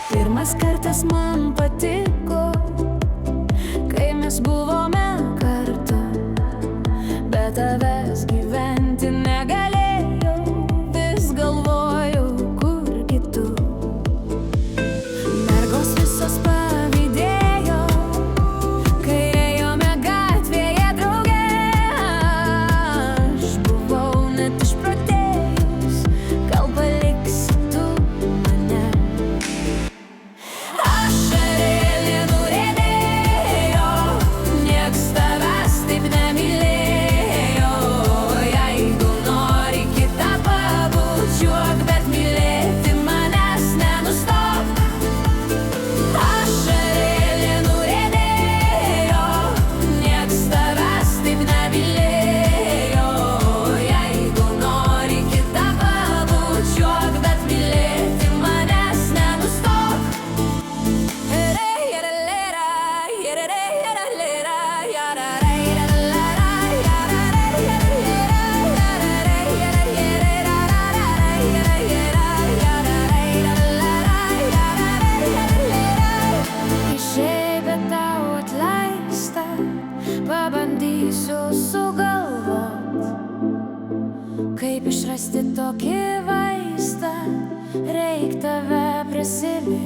Pirmas kartas man patiko, kai mes buvome kartu, bet tavęs gyventi negalėjau, vis galvojau, kurgi tu. Mergos visos pavydėjo, kai ėjome gatvėje drauge, aš buvau net išprotėjus, gal paliksi tu mane. Ašarėlė nuriedėjo, nieks tavęs taip nemylėjo. Jeigu nori kitą pabučiuok, bet mylėti manęs nenustok. Ašarėlė nuriedėjo, nieks tavęs taip nemylėjo. Jeigu nori kitą pabučiuok, bet mylėti manęs nenustok. Išėjai, bet tau atleista, pabandysiu sugalvot, kaip išrasti tokį vaistą, reik tave prisimint.